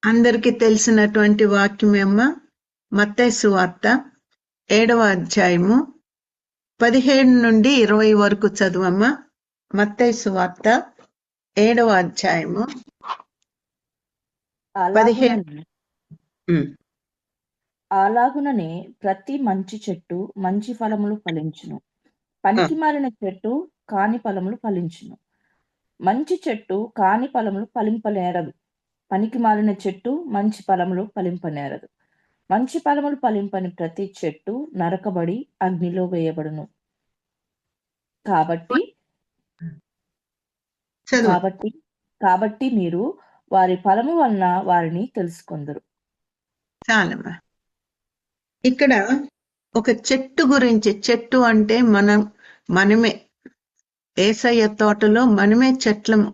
అందరికీ తెలిసినటువంటి వాక్యమేమ్మ మత్తయి సువార్త 7వ అధ్యాయము 17 నుండి 20 వరకు చదువమ్మ. మత్తయి సువార్త 7వ అధ్యాయము 17. అలాగుననే ప్రతి మంచి చెట్టు మంచి ఫలములు ఫలించును, పనికి మాలిన చెట్టు కాని ఫలములు ఫలించును. మంచి చెట్టు కాని ఫలములు ఫలింపనేరదు, పనికి మాలిన చెట్టు మంచి ఫలములు ఫలింపనేరదు. మంచి ఫలములు ఫలింపని ప్రతి చెట్టు నరకబడి అగ్నిలో వేయబడును. కాబట్టి కాబట్టి మీరు వారి ఫలము వలన వారిని తెలుసుకొందురు. చాలమ్మా. ఇక్కడ ఒక చెట్టు గురించి, చెట్టు అంటే మనమే, యేసయ్య తోటలో మనమే చెట్లము.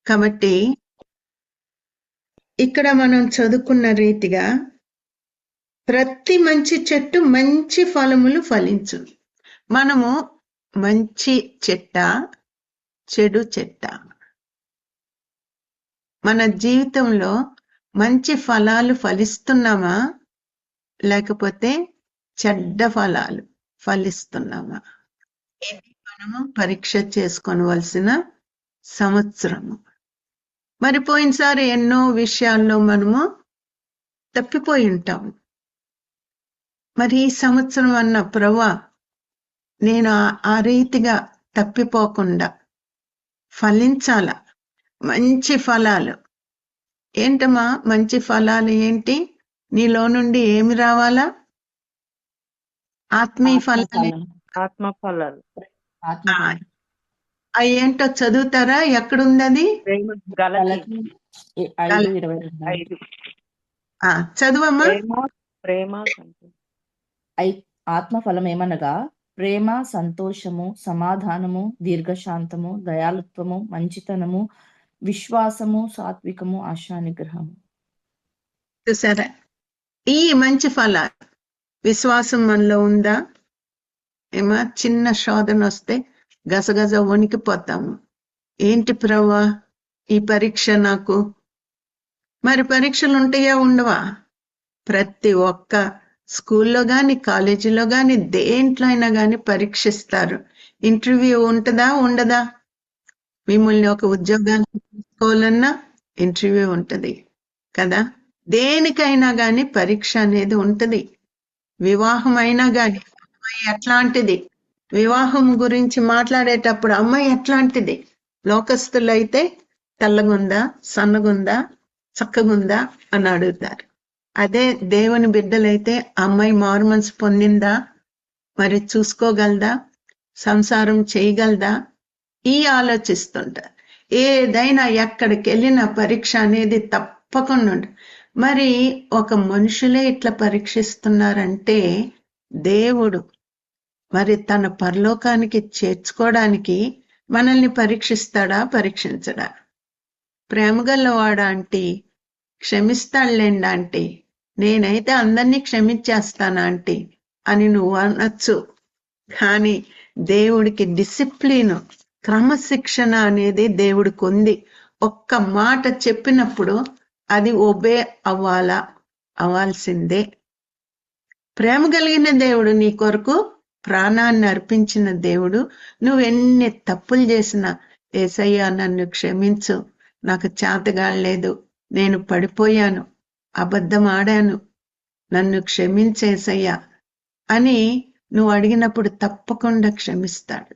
కాబట్టి ఇక్కడ మనం చదువుకున్న రీతిగా ప్రతి మంచి చెట్టు మంచి ఫలములు ఫలించు. మనము మంచి చెట్ట, చెడు చెట్ట? మన జీవితంలో మంచి ఫలాలు ఫలిస్తున్నామా, లేకపోతే చెడ్డ ఫలాలు ఫలిస్తున్నామా? ఇది మనము పరీక్ష చేసుకోవలసిన సంవత్సరము. మరి పోయినసారి ఎన్నో విషయాల్లో మనము తప్పిపోయి ఉంటాం. మరి ఈ సంవత్సరం అన్న ప్రభువా, నేను ఆ రీతిగా తప్పిపోకుండా ఫలించాల. మంచి ఫలాలు ఏంటమ్మా? మంచి ఫలాలు ఏంటి? నీలో నుండి ఏమి రావాలా? ఆత్మీయ ఫలాలు. ఆత్మ ఫలాలు అవి ఏంటో చదువుతారా? ఎక్కడుంది అది? చదువమ్మా. ఆత్మఫలం ఏమనగా ప్రేమ, సంతోషము, సమాధానము, దీర్ఘశాంతము, దయాళుత్వము, మంచితనము, విశ్వాసము, సాత్వికము, ఆశానిగ్రహము. చూసారా? ఈ మంచి ఫలాలు విశ్వాసం మనలో ఉందా? ఏమా చిన్న శోధన వస్తే గజగజ వణికిపోతాము. ఏంటి ప్రభువా ఈ పరీక్ష నాకు? మరి పరీక్షలు ఉంటాయా ఉండవా? ప్రతి ఒక్క స్కూల్లో గాని, కాలేజీలో గాని, దేంట్లో అయినా గాని పరీక్షిస్తారు. ఇంటర్వ్యూ ఉంటుందా ఉండదా? మిమ్మల్ని ఒక ఉద్యోగానికి తీసుకోవాలన్నా ఇంటర్వ్యూ ఉంటుంది కదా. దేనికైనా గాని పరీక్ష అనేది ఉంటుంది. వివాహం అయినా గాని, అమ్మాయి ఎట్లాంటిది, వివాహం గురించి మాట్లాడేటప్పుడు అమ్మాయి ఎట్లాంటిది, లోకస్తులైతే తెల్లగుందా, సన్నగుందా, చక్కగుందా అని అడుగుతారు. అదే దేవుని బిడ్డలైతే అమ్మాయి మారుమనసు పొందిందా, మరి చూసుకోగలదా, సంసారం చేయగలదా, ఈ ఆలోచిస్తుంటారు. ఏదైనా ఎక్కడికి వెళ్ళిన పరీక్ష అనేది తప్పకుండా ఉంటుంది. మరి ఒక మనుషులే ఇట్లా పరీక్షిస్తున్నారంటే దేవుడు మరి తన పరలోకానికి చేర్చుకోవడానికి మనల్ని పరీక్షిస్తాడా, పరీక్షించడా? ప్రేమగల్లవాడా అంటే క్షమిస్తాడులేండి అంటే, నేనైతే అందరినీ క్షమించేస్తానా అంటే అని నువ్వు అనొచ్చు. కానీ దేవుడికి డిసిప్లిన్, క్రమశిక్షణ అనేది దేవుడికి ఉంది. ఒక్క మాట చెప్పినప్పుడు అది ఒబే అవ్వాల్సిందే. ప్రేమ కలిగిన దేవుడు, నీ కొరకు ప్రాణాన్ని అర్పించిన దేవుడు, నువ్వెన్ని తప్పులు చేసినా యేసయ్యా నన్ను క్షమించు, నాకు చేతగాలేదు, నేను పడిపోయాను, అబద్ధం ఆడాను, నన్ను క్షమించేసయ్యా అని నువ్వు అడిగినప్పుడు తప్పకుండా క్షమిస్తాడు.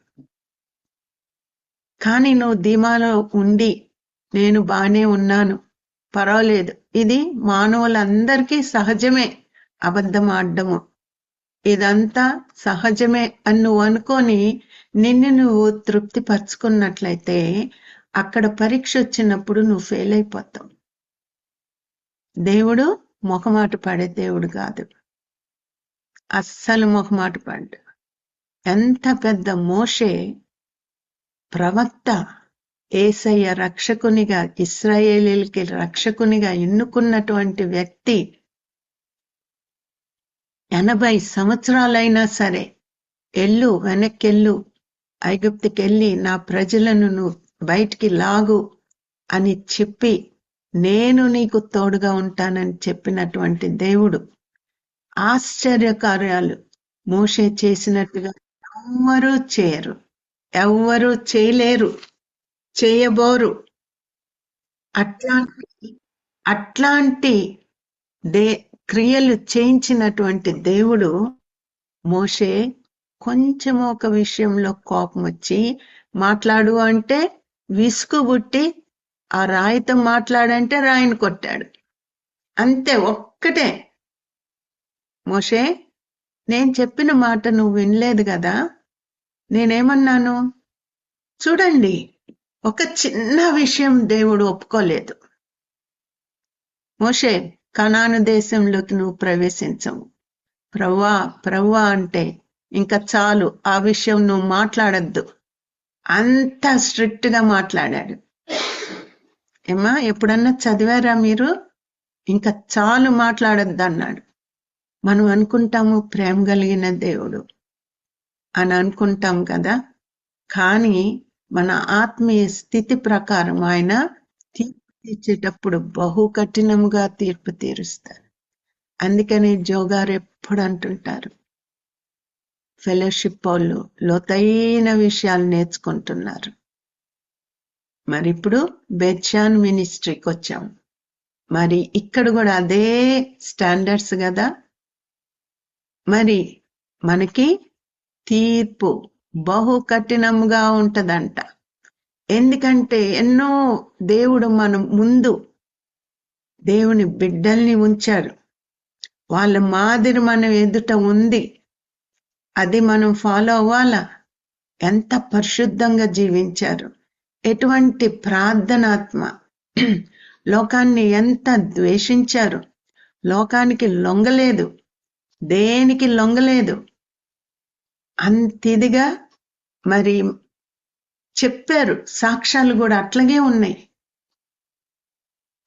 కానీ నువ్వు ధీమాలో ఉండి నేను బానే ఉన్నాను, పర్వాలేదు, ఇది మానవులందరికీ సహజమే అబద్ధం ఆడము, ఇదంతా సహజమే అని నువ్వు అనుకొని నిన్ను నువ్వు తృప్తి పరుచుకున్నట్లయితే అక్కడ పరీక్ష వచ్చినప్పుడు నువ్వు ఫెయిల్ అయిపోతావు. దేవుడు మొహమాట పడే దేవుడు కాదు, అస్సలు మొహమాట పడ్డు. ఎంత పెద్ద మోషే ప్రవక్త, యేసయ్య రక్షకునిగా, ఇశ్రాయేలీలకి రక్షకునిగా ఎన్నుకున్నటువంటి వ్యక్తి, 80 సంవత్సరాలైనా సరే వెనక్కెళ్ళు, ఐగుప్తుకెళ్ళి నా ప్రజలను నువ్వు బయటికి లాగు అని చెప్పి నేను నీకు తోడుగా ఉంటానని చెప్పినటువంటి దేవుడు ఆశ్చర్య కార్యాలు మోషే చేసినట్టుగా ఎవ్వరూ చేయరు, ఎవ్వరూ చేయలేరు, చేయబోరు. అట్లాంటి క్రియలు చేయించినటువంటి దేవుడు మోషే కొంచెం ఒక విషయంలో కోపం వచ్చి మాట్లాడు అంటే విసుగుబుట్టి ఆ రాయితో మాట్లాడంటే రాయిని కొట్టాడు. అంతే, ఒక్కటే. మోషే, నేను చెప్పిన మాట నువ్వు వినలేదు కదా, నేనేమన్నాను చూడండి. ఒక చిన్న విషయం దేవుడు ఒప్పుకోలేదు. మోషే, కనాను దేశంలోకి నువ్వు ప్రవేశించవు. ప్రవ్వా అంటే ఇంకా చాలు, ఆ విషయం నువ్వు మాట్లాడద్దు. అంత స్ట్రిక్ట్ గా మాట్లాడాడు. ఏమా ఎప్పుడన్నా చదివారా మీరు? ఇంకా చాలు, మాట్లాడద్దు అన్నాడు. మనం అనుకుంటాము ప్రేమ కలిగిన దేవుడు అని అనుకుంటాం కదా, కానీ మన ఆత్మీయ స్థితి ప్రకారం ఆయన తీర్పు తీర్చేటప్పుడు బహు కఠినముగా తీర్పు తీరుస్తారు. అందుకని జోగారు ఎప్పుడు అంటుంటారు, ఫెలోషిప్ వాళ్ళు లోతైన విషయాలు నేర్చుకుంటున్నారు. మరి ఇప్పుడు బెత్షాన్ మినిస్ట్రీకి వచ్చాం. మరి ఇక్కడ కూడా అదే స్టాండర్డ్స్ కదా. మరి మనకి తీర్పు బహు కఠినంగా ఉంటదంట. ఎందుకంటే ఎన్నో దేవుడు మనం ముందు దేవుని బిడ్డల్ని ఉంచారు. వాళ్ళ మాదిరి మనం ఎదుట ఉంది, అది మనం ఫాలో అవ్వాలా. ఎంత పరిశుద్ధంగా జీవించారు, ఎటువంటి ప్రార్థనాత్మ, లోకాన్ని ఎంత ద్వేషించారు, లోకానికి లొంగలేదు, దేనికి లొంగలేదు. అంతిదిగా మరి చెప్పారు. సాక్ష్యాలు కూడా అట్లాగే ఉన్నాయి.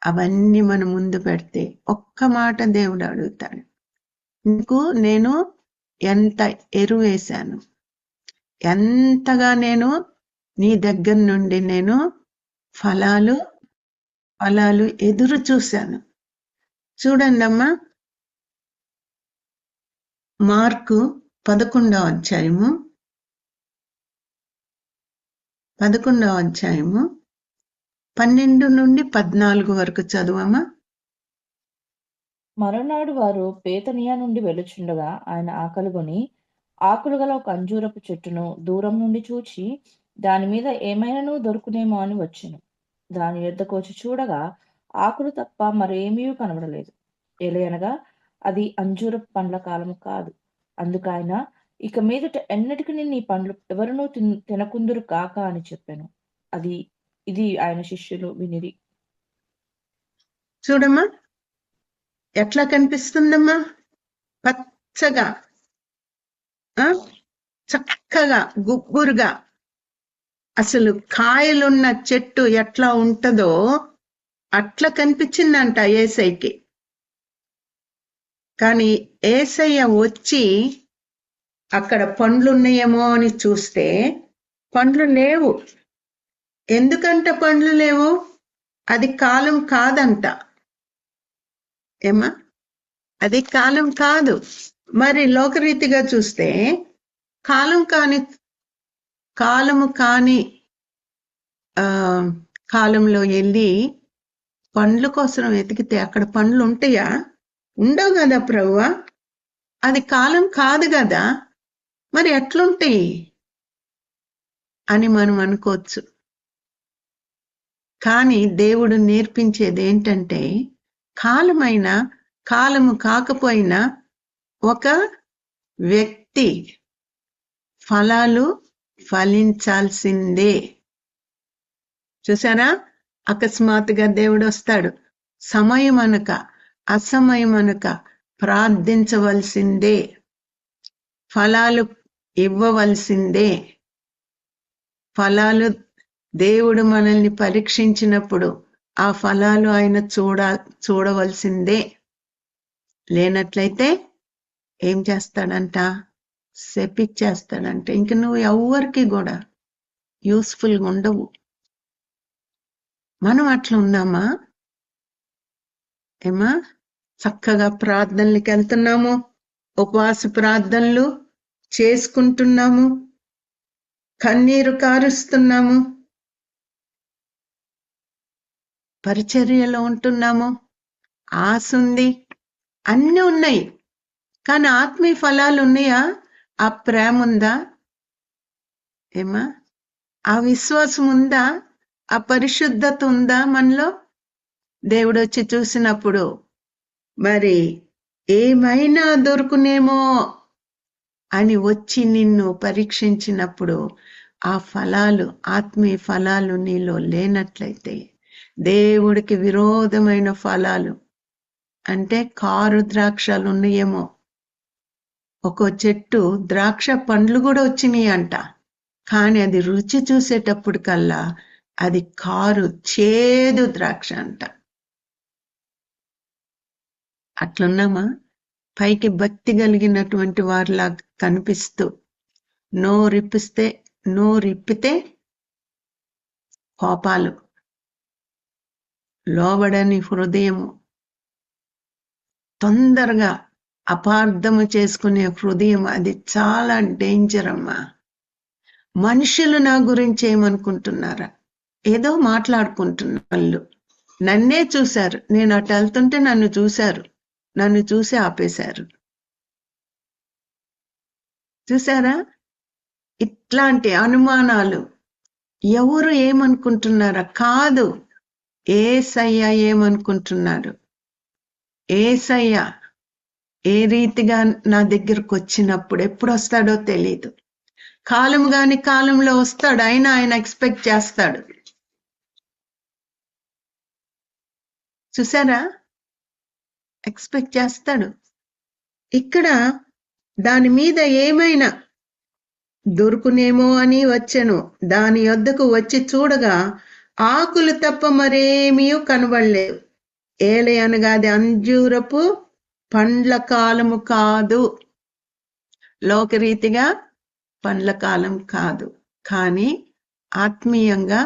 అవన్నీ మనం ముందు పెడితే ఒక్క మాట దేవుడు అడుగుతాడు, నీకు నేను ఎంత ఎరువేశాను, ఎంతగా నేను నీ దగ్గర నుండి నేను ఫలాలు ఎదురు చూశాను. చూడండి అమ్మా, మార్కు 11వ అధ్యాయము 12 నుండి 14 వరకు చదువమ్మా. మరునాడు వారు బేతనియా నుండి వెళ్ళుచుండగా ఆయన ఆకలిగొని ఆకులు గల ఒక అంజూరపు చెట్టును దూరం నుండి చూచి దాని మీద ఏమైనాను దొరుకునేమో అని వచ్చెను. దాని యొద్దకు వచ్చి చూడగా ఆకులు తప్ప మరేమీ కనబడలేదు. ఏలయనగా అది అంజూరపు పండ్ల కాలము కాదు. అందుకు ఆయన, ఇక మీదట ఎన్నటికి నీ పండ్లు ఎవరునూ తినకుందురు కాక అని చెప్పాను. ఇది ఆయన శిష్యులు వినిరి. చూడమ్మా ఎట్లా కనిపిస్తుందమ్మా, పచ్చగా చక్కగా గుగ్గురుగా, అసలు కాయలున్న చెట్టు ఎట్లా ఉంటదో అట్లా కనిపించిందంట ఏసైకి. కానీ ఏసయ్య వచ్చి అక్కడ పండ్లున్నాయేమో అని చూస్తే పండ్లు లేవు. ఎందుకంట పండ్లు లేవు? అది కాలం కాదంట. ఏమా, అది కాలం కాదు. మరి లోకరీతిగా చూస్తే కాలము కాని కాలంలో వెళ్ళి పండ్ల కోసం వెతికితే అక్కడ పండ్లు ఉంటాయా? ఉండవు కదా ప్రభువా, అది కాలం కాదు కదా, మరి ఎట్లుంటాయి అని మనం అనుకోవచ్చు. కానీ దేవుడు నేర్పించేది ఏంటంటే, కాలము కాకపోయినా ఒక వ్యక్తి ఫలాలు ఫలించాల్సిందే. చూసారా, అకస్మాత్తుగా దేవుడు వస్తాడు. సమయం అనక అసమయం అనక ప్రార్థించవలసిందే, ఫలాలు ఇవ్వవలసిందే. ఫలాలు దేవుడు మనల్ని పరీక్షించినప్పుడు ఆ ఫలాలు ఆయన చూడవలసిందే. లేనట్లయితే ఏం చేస్తాడంట? శపిచ్చేస్తాడంట. ఇంక నువ్వు ఎవరికి కూడా యూస్ఫుల్గా ఉండవు. మనం అట్లా ఉన్నామా? ఏమా చక్కగా ప్రార్థనలకు వెళ్తున్నాము, ఉపవాస ప్రార్థనలు చేసుకుంటున్నాము, కన్నీరు కారుస్తున్నాము, పరిచర్యలో ఉంటున్నాము, ఆశ ఉంది, అన్నీ ఉన్నాయి. కానీ ఆత్మీయ ఫలాలు ఉన్నాయా? ఆ ప్రేమ ఉందా? ఏమా ఆ విశ్వాసం ఉందా? ఆ పరిశుద్ధత ఉందా మనలో? దేవుడు వచ్చి చూసినప్పుడు మరి ఏమైనా దొరుకునేమో అని వచ్చి నిన్ను పరీక్షించినప్పుడు ఆ ఫలాలు, ఆత్మీయ ఫలాలు నీలో లేనట్లయితే, దేవుడికి విరోధమైన ఫలాలు అంటే కారు ద్రాక్షలు ఉన్నాయేమో. ఒక్కో చెట్టు ద్రాక్ష పండ్లు కూడా వచ్చినాయి అంట, కానీ అది రుచి చూసేటప్పుడు కల్లా అది కారు చేదు ద్రాక్ష అంట. అట్లున్నామా? పైకి భక్తి కలిగినటువంటి వారిలా కనిపిస్తూ నోరిప్పితే కోపాలు, లోబడని హృదయము, తొందరగా అపార్థము చేసుకునే హృదయం, అది చాలా డేంజర్ అమ్మా. మనుషులు నా గురించి ఏమనుకుంటున్నారా? ఏదో మాట్లాడుకుంటున్న వాళ్ళు నన్నే చూశారు, నేను అటు వెళ్తుంటే నన్ను చూశారు, నన్ను చూసి ఆపేశారు. చూసారా? ఇట్లాంటి అనుమానాలు. ఎవరు ఏమనుకుంటున్నారా? కాదు, యేసయ్య ఏమనుకుంటున్నాడు? యేసయ్య ఏ రీతిగా నా దగ్గరకు వచ్చినప్పుడు, ఎప్పుడు వస్తాడో తెలీదు. కాలం కాని కాలంలో వస్తాడు, ఆయన ఎక్స్పెక్ట్ చేస్తాడు. చూసారా? ఎక్స్పెక్ట్ చేస్తాడు. ఇక్కడ దాని మీద ఏమైనా దొరుకునేమో అని వచ్చెను. దాని యొద్దకు వచ్చి చూడగా ఆకులు తప్ప మరేమీ కనబడలేదు. ఏలే అనగా అది అంజూరపు పండ్ల కాలము కాదు. లోకరీతిగా పండ్ల కాలం కాదు, కానీ ఆత్మీయంగా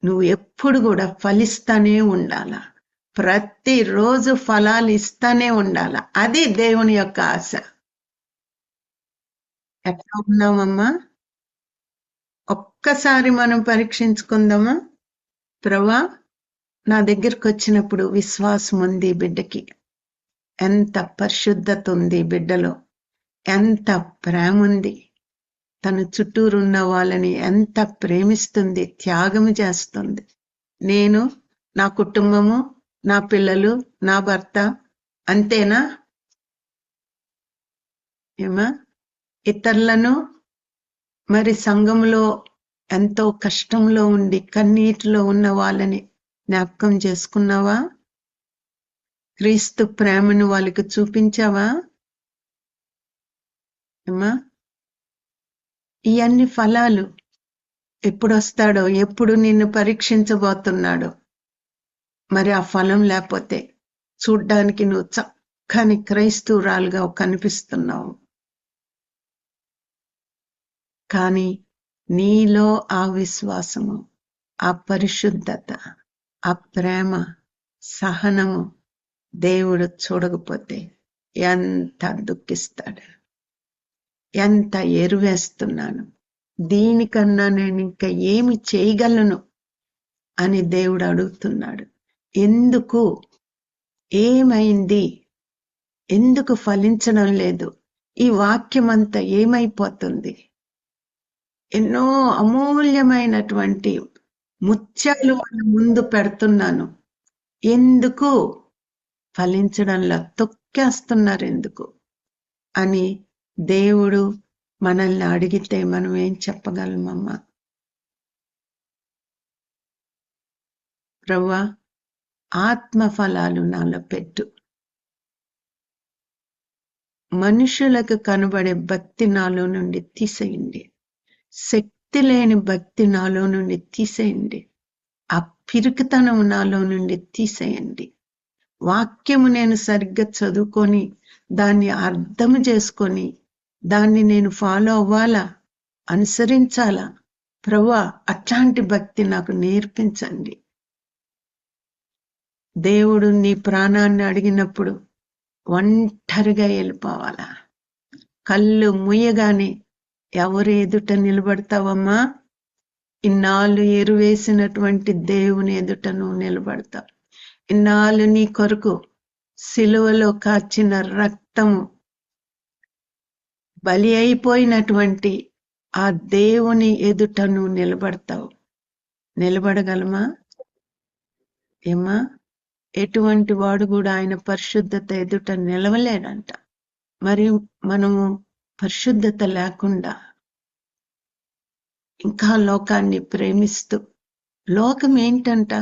నువ్వు ఎప్పుడు కూడా ఫలిస్తానే ఉండాలా, ప్రతిరోజు ఫలాలు ఇస్తానే ఉండాలా. అది దేవుని యొక్క ఆశ. ఎట్లా ఉన్నామమ్మా? ఒక్కసారి మనం పరీక్షించుకుందామా? ప్రభువా, నా దగ్గరకు వచ్చినప్పుడు విశ్వాసం ఉంది బిడ్డకి, ఎంత పరిశుద్ధత ఉంది బిడ్డలో, ఎంత ప్రేమ ఉంది, తన చుట్టూరున్న వాళ్ళని ఎంత ప్రేమిస్తుంది, త్యాగం చేస్తుంది. నేను, నా కుటుంబము, నా పిల్లలు, నా భర్త అంతేనా? ఏమా ఇతరులను మరి సంఘంలో ఎంతో కష్టంలో ఉండి కన్నీటిలో ఉన్న వాళ్ళని జ్ఞాపకం చేసుకున్నావా? క్రీస్తు ప్రేమను వాళ్ళకి చూపించావా? ఏమా ఇవన్నీ ఫలాలు ఎప్పుడు వస్తాడో, ఎప్పుడు నిన్ను పరీక్షించబోతున్నాడో. మరి ఆ ఫలం లేకపోతే చూడ్డానికి నువ్వు చక్కని క్రైస్తవురాలుగా కనిపిస్తున్నావు, కానీ నీలో ఆ విశ్వాసము, ఆ పరిశుద్ధత, ఆ ప్రేమ, సహనము దేవుడు చూడకపోతే ఎంత దుఃఖిస్తాడు. ఎంత ఎరువేస్తున్నాను, దీనికన్నా నేను ఇంకా ఏమి చేయగలను అని దేవుడు అడుగుతున్నాడు. ఎందుకు? ఏమైంది? ఎందుకు ఫలించడం లేదు? ఈ వాక్యం అంతా ఏమైపోతుంది? ఎన్నో అమూల్యమైనటువంటి ముత్యాలు వాళ్ళ ముందు పెడుతున్నాను, ఎందుకు ఫలించడంలో తొక్కేస్తున్నారు ఎందుకు అని దేవుడు మనల్ని అడిగితే మనం ఏం చెప్పగలమమ్మా? ప్రభువా, ఆత్మ ఫలాలు నాలో పెట్టు. మనుషులకు కనబడే భక్తి నాలో నుండి తీసేయండి. శక్తి లేని భక్తి నాలో నుండి తీసేయండి. ఆ పిరికితనం నాలో నుండి తీసేయండి. వాక్యము నేను సరిగ్గా చదువుకొని దాన్ని అర్థం చేసుకొని దాన్ని నేను ఫాలో అవ్వాలా, అనుసరించాలా? ప్రభువా, అట్లాంటి భక్తి నాకు నేర్పించండి. దేవుడు నీ ప్రాణాన్ని అడిగినప్పుడు ఒంటరిగా వెళ్ళిపోవాలా? కళ్ళు ముయ్యగానే ఎవరు ఎదుట నిలబడతావమ్మా? ఇన్నాళ్ళు ఎరువేసినటువంటి దేవుని ఎదుట నువ్వు నిలబడతావు. ఇన్నాళ్ళు నీ కొరకు సిలువలో కార్చిన రక్తము బలి అయిపోయినటువంటి ఆ దేవుని ఎదుట నువ్వు నిలబడతావు. నిలబడగలమా? ఏమా? ఎటువంటి వాడు కూడా ఆయన పరిశుద్ధత ఎదుట నిలవలేడంట. మరి మనము పరిశుద్ధత లేకుండా ఇంకా లోకాన్ని ప్రేమిస్తూ, లోకం ఏంటంట?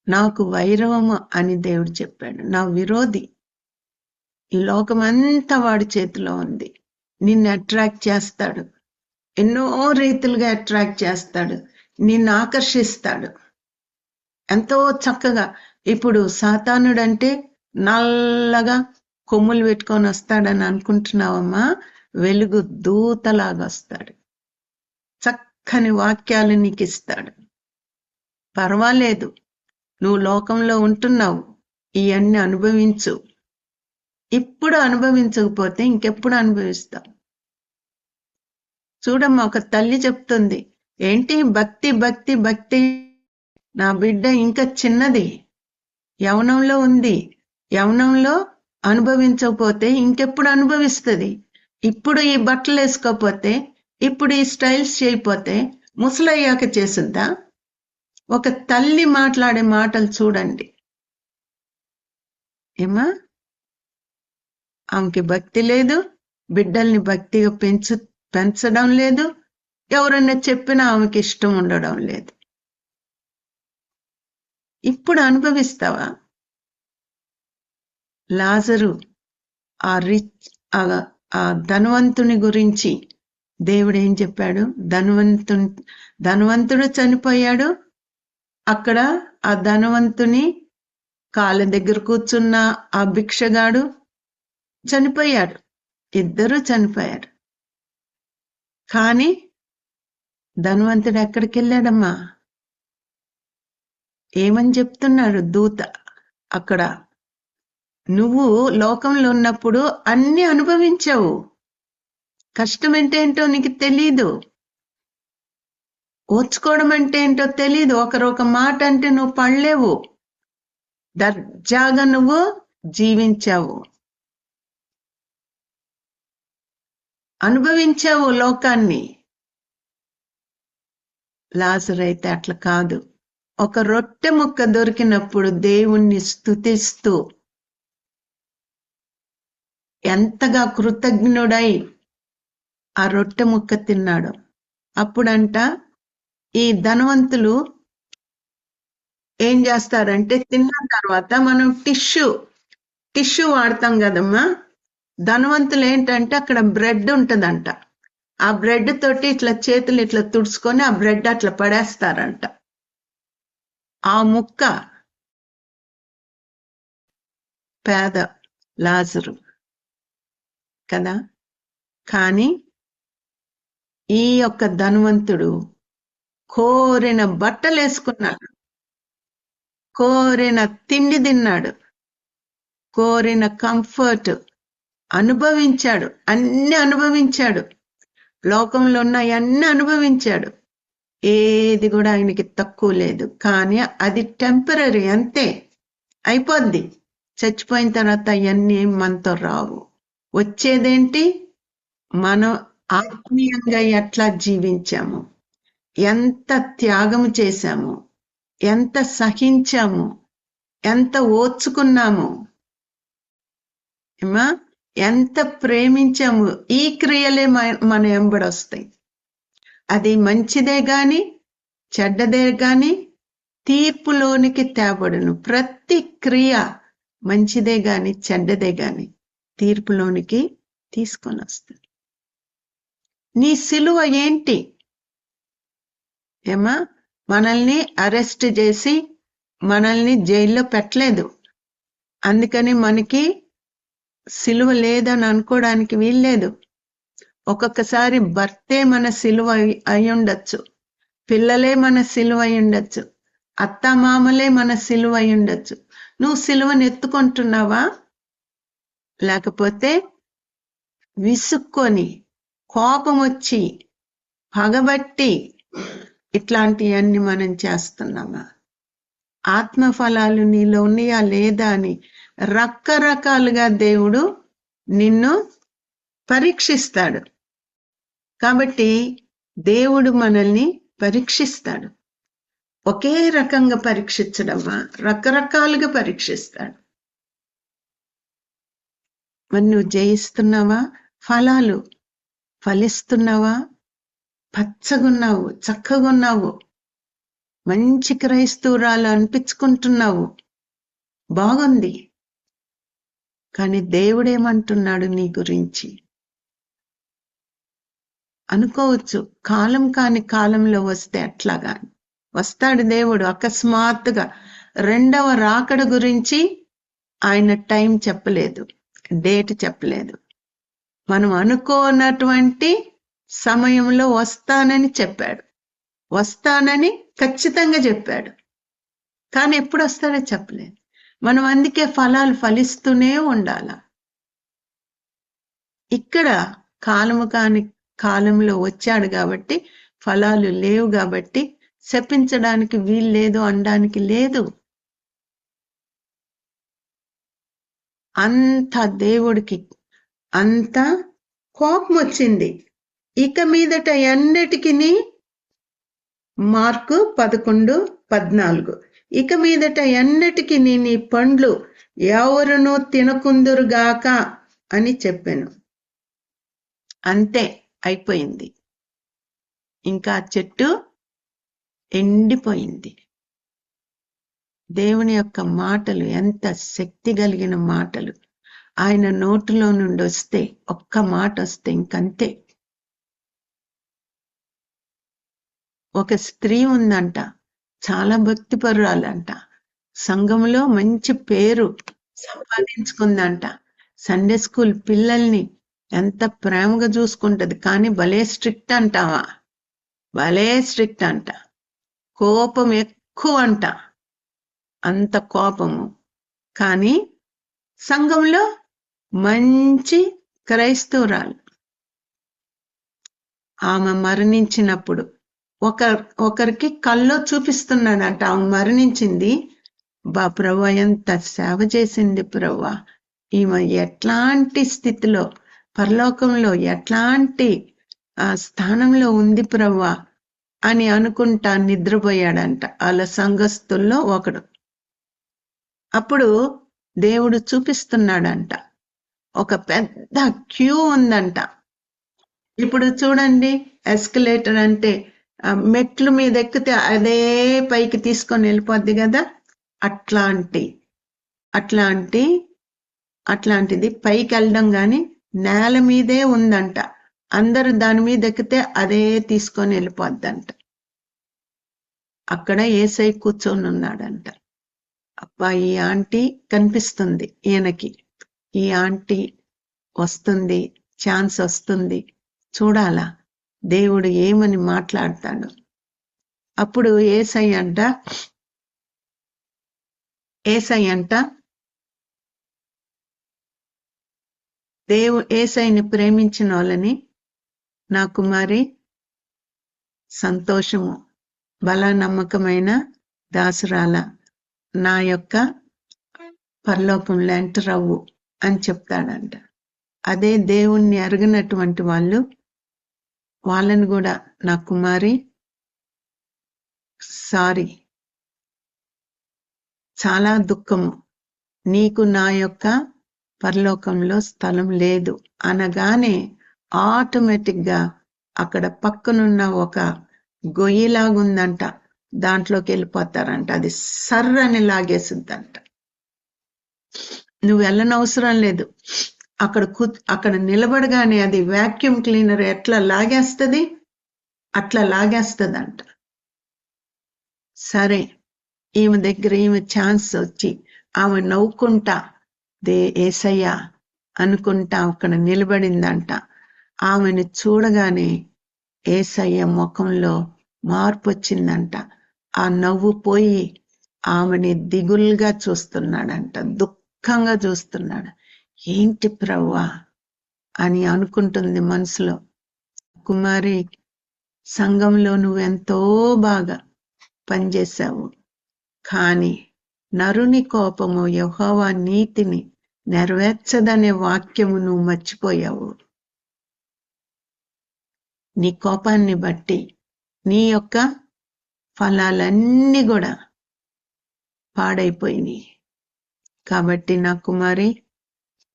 నాకు వైరవము అని దేవుడు చెప్పాడు. నా విరోధి. ఈ లోకమంతా వాడి చేతిలో ఉంది. నిన్ను అట్రాక్ట్ చేస్తాడు, ఎన్నో రీతులుగా అట్రాక్ట్ చేస్తాడు, నిన్ను ఆకర్షిస్తాడు. ఎంతో చక్కగా ఇప్పుడు సాతానుడంటే నల్లగా కొమ్ములు పెట్టుకొని వస్తాడని అనుకుంటున్నావమ్మా? వెలుగు దూతలాగా వస్తాడు. చక్కని వాక్యాలు నీకు ఇస్తాడు. పర్వాలేదు, నువ్వు లోకంలో ఉంటున్నావు, ఇవన్నీ అనుభవించు. ఇప్పుడు అనుభవించకపోతే ఇంకెప్పుడు అనుభవిస్తావు? చూడమ్మా, ఒక తల్లి చెప్తుంది, ఏంటి భక్తి భక్తి భక్తి, నా బిడ్డ ఇంకా చిన్నది, యవనంలో ఉంది. యవనంలో అనుభవించకపోతే ఇంకెప్పుడు అనుభవిస్తుంది? ఇప్పుడు ఈ బట్టలు వేసుకోపోతే, ఇప్పుడు ఈ స్టైల్స్ చేయకపోతే ముసలయ్యాక చేస్తుందా? ఒక తల్లి మాట్లాడే మాటలు చూడండి. ఏమా? ఆమెకి భక్తి లేదు, బిడ్డల్ని భక్తిగా పెంచడం లేదు, ఎవరన్నా చెప్పినా ఆమెకి ఇష్టం ఉండడం లేదు. ఇప్పుడు అనుభవిస్తావా? లాజరు ఆ ధనవంతుని గురించి దేవుడు ఏం చెప్పాడు? ధనవంతుడు చనిపోయాడు. అక్కడ ఆ ధనవంతుని కాళ్ళ దగ్గర కూర్చున్న ఆ భిక్షగాడు చనిపోయాడు. ఇద్దరూ చనిపోయారు. కానీ ధనవంతుడు ఎక్కడికి వెళ్ళాడమ్మా? ఏమని చెప్తున్నాడు దూత అక్కడ? నువ్వు లోకంలో ఉన్నప్పుడు అన్ని అనుభవించావు. కష్టం అంటే ఏంటో నీకు తెలీదు, ఓర్చుకోవడం అంటే ఏంటో తెలీదు. ఒకరొక మాట అంటే నువ్వు పడలేవు. దర్జాగా నువ్వు జీవించావు, అనుభవించావు లోకాన్ని. లాజరు అయితే అట్లా కాదు. ఒక రొట్టె ముక్క దొరికినప్పుడు దేవుణ్ణి స్తుతిస్తూ ఎంతగా కృతజ్ఞుడై ఆ రొట్టె ముక్క తిన్నాడు. అప్పుడంట ఈ ధనవంతులు ఏం చేస్తారంటే, తిన్న తర్వాత మనం టిష్యూ వాడతాం కదమ్మా. ధనవంతులు ఏంటంటే అక్కడ బ్రెడ్ ఉంటుందంట, ఆ బ్రెడ్ తోటి ఇట్లా చేతులు ఇట్లా తుడుచుకొని ఆ బ్రెడ్ అట్లా పడేస్తారంట. ఆ ముక్క పేద లాజరు కదా. కానీ ఈ యొక్క ధనవంతుడు కోరిన బట్టలు వేసుకున్నాడు, కోరిన తిండి తిన్నాడు, కోరిన కంఫర్ట్ అనుభవించాడు, అన్ని అనుభవించాడు, లోకంలో ఉన్న అన్ని అనుభవించాడు. ఏది కూడా ఆయనకి తక్కువ లేదు. కానీ అది టెంపరీ, అంతే, అయిపోద్ది. చచ్చిపోయిన తర్వాత అవన్నీ మనతో రావు. వచ్చేదేంటి? మనం ఆత్మీయంగా ఎట్లా జీవించాము, ఎంత త్యాగము చేశాము, ఎంత సహించాము, ఎంత ఓర్చుకున్నాము, ఏమా, ఎంత ప్రేమించాము. ఈ క్రియలే మన వెంబడొస్తాయి. అది మంచిదే గాని చెడ్డదే గాని తీర్పులోనికి తేబడును. ప్రతి క్రియ మంచిదే గాని చెడ్డదే గాని తీర్పులోనికి తీసుకొని వస్తుంది. నీ సిలువ ఏంటి? ఏమా, మనల్ని అరెస్ట్ చేసి మనల్ని జైల్లో పెట్టలేదు. అందుకని మనకి సిలువ లేదని అనుకోవడానికి వీల్లేదు. ఒక్కొక్కసారి భర్తే మన సిలువ అయి ఉండొచ్చు, పిల్లలే మన సిలువ అయి ఉండొచ్చు, అత్తమామలే మన సిలువ అయి ఉండొచ్చు. నువ్వు సిలువను ఎత్తుకుంటున్నావా? లేకపోతే విసుక్కొని, కోపం వచ్చి, పగబట్టి ఇట్లాంటివన్నీ మనం చేస్తున్నామా? ఆత్మఫలాలు నీలో ఉన్నాయా లేదా అని రకరకాలుగా దేవుడు నిన్ను పరీక్షిస్తాడు. కాబట్టి దేవుడు మనల్ని పరీక్షిస్తాడు. ఒకే రకంగా పరీక్షించడమా? రకరకాలుగా పరీక్షిస్తాడు. మరి నువ్వు జయిస్తున్నావా? ఫలాలు ఫలిస్తున్నావా? పచ్చగున్నావు, చక్కగున్నావు, మంచి క్రైస్తవురాలు అనిపించుకుంటున్నావు, బాగుంది. కానీ దేవుడేమంటున్నాడు నీ గురించి? అనుకోవచ్చు కాలం కాని కాలంలో వస్తే అట్లాగా. వస్తాడు దేవుడు అకస్మాత్తుగా. రెండవ రాకడ గురించి ఆయన టైం చెప్పలేదు, డేట్ చెప్పలేదు. మనం అనుకోనటువంటి సమయంలో వస్తానని చెప్పాడు, వస్తానని ఖచ్చితంగా చెప్పాడు. కానీ ఎప్పుడు వస్తాడో చెప్పలేదు. మనం అందుకే ఫలాలు ఫలిస్తూనే ఉండాల. ఇక్కడ కాలము కాని కాలంలో వచ్చాడు కాబట్టి ఫలాలు లేవు కాబట్టి శపించడానికి వీలు లేదు, అనడానికి లేదు. అంత దేవుడికి అంత కోపం వచ్చింది. ఇక మీదట ఎన్నటికి మార్కు 11:14 ఇక మీదట ఎన్నటికి నీ పండ్లు ఎవరునూ తినకుందురుగాక అని చెప్పాను. అంతే, అయిపోయింది. ఇంకా చెట్టు ఎండిపోయింది. దేవుని యొక్క మాటలు ఎంత శక్తి కలిగిన మాటలు! ఆయన నోటిలో నుండి వస్తే, ఒక్క మాట వస్తే ఇంకంతే. ఒక స్త్రీ ఉందంట, చాలా భక్తిపరురాలంట, సంఘంలో మంచి పేరు సంపాదించుకుందంట, సండే స్కూల్ పిల్లల్ని ఎంత ప్రేమగా చూసుకుంటది. కానీ భలే స్ట్రిక్ట్ అంటావా, భలే స్ట్రిక్ట్ అంట, కోపం ఎక్కువ అంట, అంత కోపము. కానీ సంఘంలో మంచి క్రైస్తవురాలు. ఆమె మరణించినప్పుడు ఒకరికి కల్లో చూపిస్తున్నాడంట. ఆమె మరణించింది. ప్రభువా ఎంత సేవ చేసింది ప్రభువా, ఈమె ఎట్లాంటి స్థితిలో పరలోకంలో ఎట్లాంటి స్థానంలో ఉంది ప్రభువా అని అనుకుంటా నిద్రపోయాడంట వాళ్ళ సంఘస్థుల్లో ఒకడు. అప్పుడు దేవుడు చూపిస్తున్నాడంట, ఒక పెద్ద క్యూ ఉందంట. ఇప్పుడు చూడండి, ఎస్కలేటర్ అంటే మెట్లు మీద ఎక్కితే అదే పైకి తీసుకొని వెళ్ళిపోద్ది కదా, అట్లాంటిది పైకి వెళ్ళడం గాని నేల మీదే ఉందంట. అందరూ దాని మీద ఎక్కితే అదే తీసుకొని వెళ్ళిపోద్దంట. అక్కడ యేసయ్య కూర్చొని ఉన్నాడంట. అబ్బా, ఈ ఆంటీ కనిపిస్తుంది ఈయనకి, ఈ ఆంటీ వస్తుంది, ఛాన్స్ వస్తుంది, చూడాలా దేవుడు ఏమని మాట్లాడతాడు. అప్పుడు యేసయ్య అంట యేసయ్యని ప్రేమించిన వాళ్ళని, నా కుమారి సంతోషము, బల నమ్మకమైన దాసురాల, నా యొక్క పరలోకంలో ఎంటర్ అవ్వు అని చెప్తాడంట. అదే దేవుణ్ణి అరిగినటువంటి వాళ్ళని కూడా, నా కుమారి సారీ, చాలా దుఃఖము, నీకు నా యొక్క పరలోకంలో స్థలం లేదు అనగానే ఆటోమేటిక్ గా అక్కడ పక్కనున్న ఒక గొయ్యిలాగుందంట, దాంట్లోకి వెళ్ళిపోతారంట. అది సర్రని లాగేసిద్దంట. నువ్వు వెళ్ళనవసరం లేదు. అక్కడ నిలబడగానే అది వాక్యూమ్ క్లీనర్ ఎట్లా లాగేస్తుంది అట్లా లాగేస్తుందంట. సరే, ఈమె దగ్గర ఈమె ఛాన్స్ వచ్చి ఆమె నవ్వుకుంటా యేసయ్య అనుకుంటా అక్కడ నిలబడిందంట. ఆమెను చూడగానే యేసయ్య ముఖంలో మార్పు వచ్చిందంట. ఆ నవ్వు పోయి ఆమెని దిగులుగా చూస్తున్నాడంట, దుఃఖంగా చూస్తున్నాడు. ఏంటి ప్రభువా అని అనుకుంటుంది మనసులో. కుమారి, సంఘంలో నువ్వెంతో బాగా పనిచేశావు, కానీ నరుని కోపము యెహోవా నీతిని నెరవేర్చదనే వాక్యము నువ్వు మర్చిపోయావు. నీ కోపాన్ని బట్టి నీ యొక్క ఫలాలన్నీ కూడా పాడైపోయినాయి. కాబట్టి నా కుమారి,